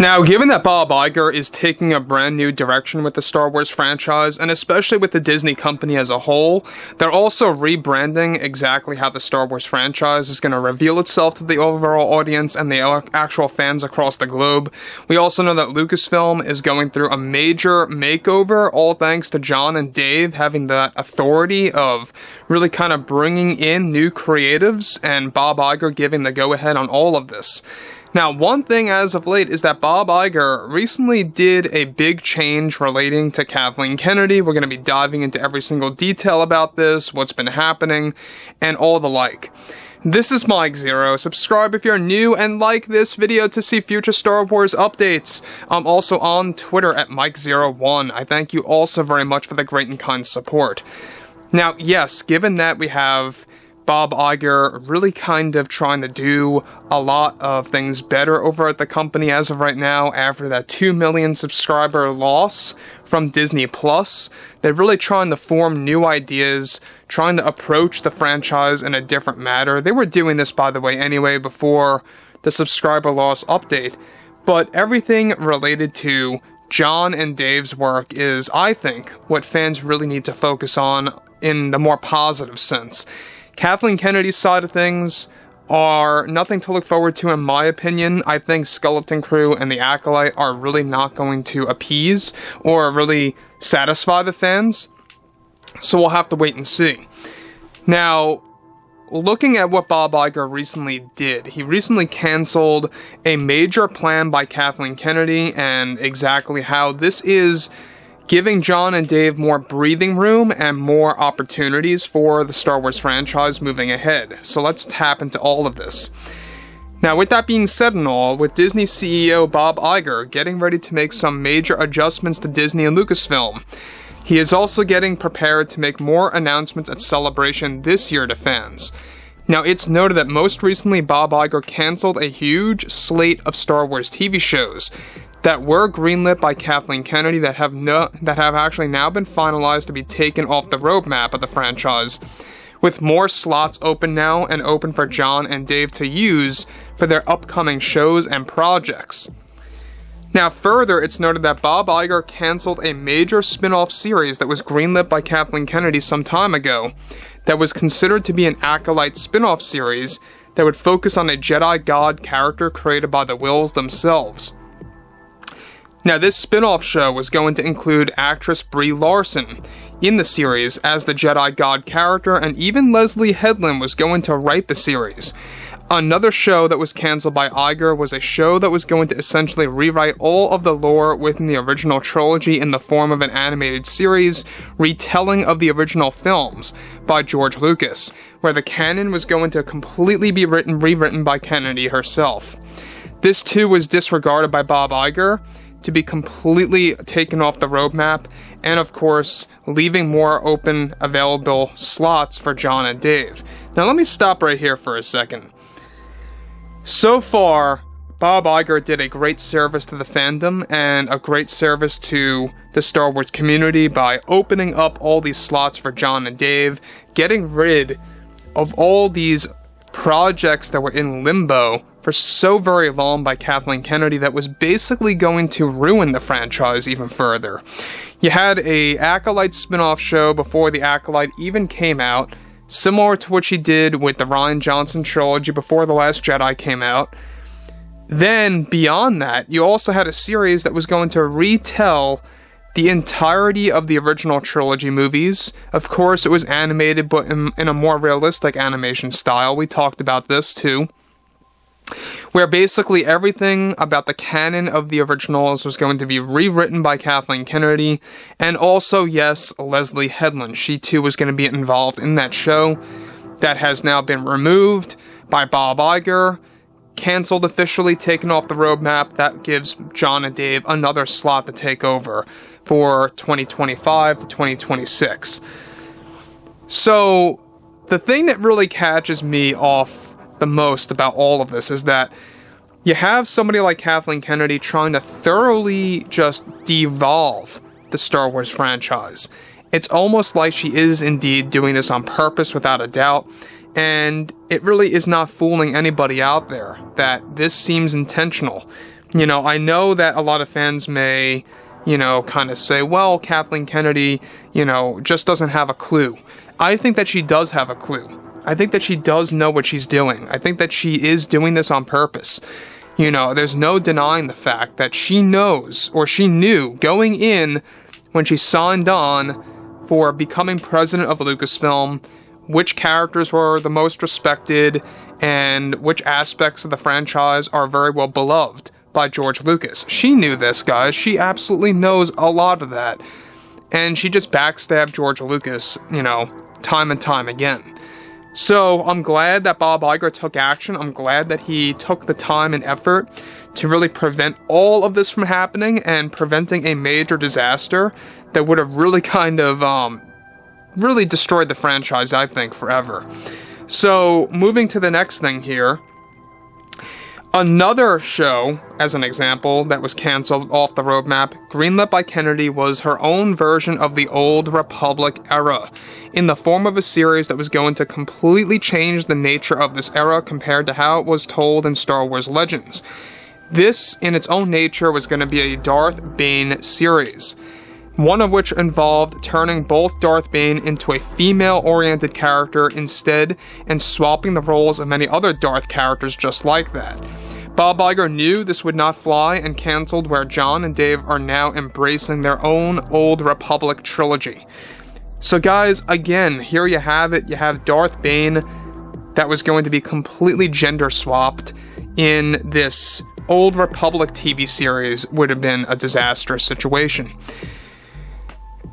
Now, given that Bob Iger is taking a brand new direction with the Star Wars franchise, and especially with the Disney company as a whole, they're also rebranding exactly how the Star Wars franchise is going to reveal itself to the overall audience and the actual fans across the globe. We also know that Lucasfilm is going through a major makeover, all thanks to Jon and Dave having that authority of really kind of bringing in new creatives, and Bob Iger giving the go-ahead on all of this. Now, one thing as of late is that Bob Iger recently did a big change relating to Kathleen Kennedy. We're going to be diving into every single detail about this, what's been happening, and all the like. This is Mike Zero. Subscribe if you're new and like this video to see future Star Wars updates. I'm also on Twitter at Mike01. I thank you all so very much for the great and kind support. Now, yes, given that we have Bob Iger really kind of trying to do a lot of things better over at the company as of right now after that 2 million subscriber loss from Disney+. They're really trying to form new ideas, trying to approach the franchise in a different manner. They were doing this, by the way, anyway, before the subscriber loss update. But everything related to Jon and Dave's work is, I think, what fans really need to focus on in the more positive sense. Kathleen Kennedy's side of things are nothing to look forward to in my opinion. I think Skeleton Crew and the Acolyte are really not going to appease or really satisfy the fans. So we'll have to wait and see. Now, looking at what Bob Iger recently did, he recently canceled a major plan by Kathleen Kennedy, and exactly how this is giving Jon and Dave more breathing room and more opportunities for the Star Wars franchise moving ahead. So let's tap into all of this. Now, with that being said and all, with Disney CEO Bob Iger getting ready to make some major adjustments to Disney and Lucasfilm, he is also getting prepared to make more announcements at Celebration this year to fans. Now, it's noted that most recently Bob Iger canceled a huge slate of Star Wars TV shows that were greenlit by Kathleen Kennedy that have actually now been finalized to be taken off the roadmap of the franchise, with more slots open now and open for Jon and Dave to use for their upcoming shows and projects. Now, further, it's noted that Bob Iger canceled a major spin-off series that was greenlit by Kathleen Kennedy some time ago, that was considered to be an Acolyte spin-off series that would focus on a Jedi God character created by the Wills themselves. Now, this spin-off show was going to include actress Brie Larson in the series as the Jedi God character, and even Leslie Headland was going to write the series. Another show that was canceled by Iger was a show that was going to essentially rewrite all of the lore within the original trilogy in the form of an animated series retelling of the original films by George Lucas, where the canon was going to completely be rewritten by Kennedy herself. This too was disregarded by Bob Iger, to be completely taken off the roadmap, and of course, leaving more open available slots for Jon and Dave. Now let me stop right here for a second. So far, Bob Iger did a great service to the fandom and a great service to the Star Wars community by opening up all these slots for Jon and Dave, getting rid of all these projects that were in limbo for so very long by Kathleen Kennedy that was basically going to ruin the franchise even further. You had a Acolyte spin-off show before the Acolyte even came out, similar to what she did with the Rian Johnson trilogy before The Last Jedi came out. Then, beyond that, you also had a series that was going to retell the entirety of the original trilogy movies. Of course, it was animated, but in a more realistic animation style. We talked about this too, where basically everything about the canon of the originals was going to be rewritten by Kathleen Kennedy, and also, yes, Leslie Headland. She too was going to be involved in that show. That has now been removed by Bob Iger, canceled officially, taken off the roadmap. That gives Jon and Dave another slot to take over for 2025 to 2026. So, the thing that really catches me off the most about all of this is that you have somebody like Kathleen Kennedy trying to thoroughly just devolve the Star Wars franchise. It's almost like she is indeed doing this on purpose, without a doubt, and it really is not fooling anybody out there that this seems intentional. You know, I know that a lot of fans may, you know, kind of say, well, Kathleen Kennedy, you know, just doesn't have a clue. I think that she does have a clue. I think that she does know what she's doing. I think that she is doing this on purpose. You know, there's no denying the fact that she knows, or she knew going in when she signed on for becoming president of Lucasfilm, which characters were the most respected and which aspects of the franchise are very well beloved by George Lucas. She knew this, guys. She absolutely knows a lot of that. And she just backstabbed George Lucas, you know, time and time again. So I'm glad that Bob Iger took action. I'm glad that he took the time and effort to really prevent all of this from happening and preventing a major disaster that would have really kind of really destroyed the franchise, I think, forever. So moving to the next thing here. Another show, as an example, that was cancelled off the roadmap, greenlit by Kennedy, was her own version of the Old Republic era, in the form of a series that was going to completely change the nature of this era compared to how it was told in Star Wars Legends. This, in its own nature, was going to be a Darth Bane series, one of which involved turning both Darth Bane into a female-oriented character instead and swapping the roles of many other Darth characters just like that. Bob Iger knew this would not fly and cancelled where John and Dave are now embracing their own Old Republic trilogy. So guys, again, here you have it. You have Darth Bane that was going to be completely gender swapped in this Old Republic TV series. Would have been a disastrous situation.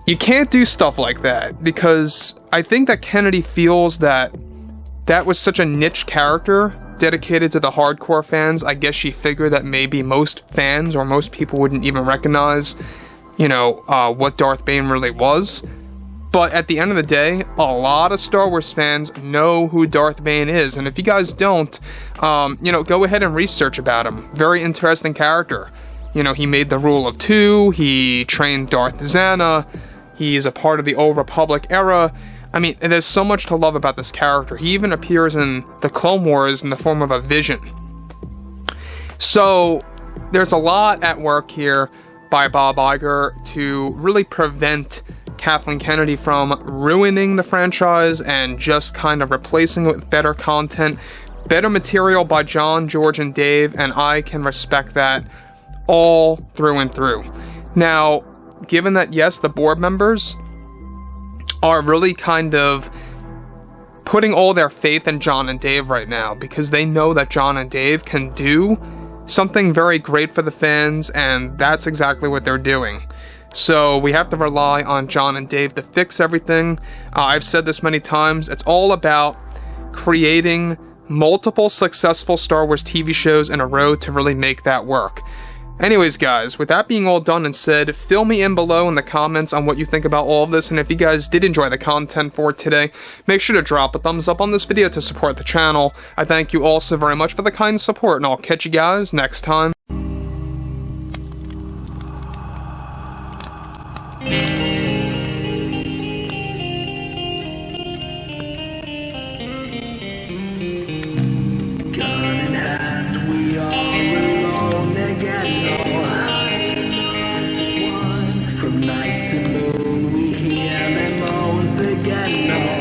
You can't do stuff like that, because I think that Kennedy feels that that was such a niche character dedicated to the hardcore fans. I guess she figured that maybe most fans or most people wouldn't even recognize, you know, what Darth Bane really was. But at the end of the day, a lot of Star Wars fans know who Darth Bane is. And if you guys don't, you know, go ahead and research about him. Very interesting character. You know, he made the Rule of Two. He trained Darth Zana. He's a part of the Old Republic era. I mean, there's so much to love about this character. He even appears in the Clone Wars in the form of a vision. So, there's a lot at work here by Bob Iger to really prevent Kathleen Kennedy from ruining the franchise and just kind of replacing it with better content, better material by John, George, and Dave, and I can respect that all through and through. Now, given that, yes, the board members are really kind of putting all their faith in John and Dave right now, because they know that John and Dave can do something very great for the fans, and that's exactly what they're doing. So we have to rely on John and Dave to fix everything. I've said this many times, it's all about creating multiple successful Star Wars TV shows in a row to really make that work. Anyways, guys, with that being all done and said, fill me in below in the comments on what you think about all of this, and if you guys did enjoy the content for today, make sure to drop a thumbs up on this video to support the channel. I thank you all so very much for the kind support, and I'll catch you guys next time. Night to moon, we hear them moans again. No.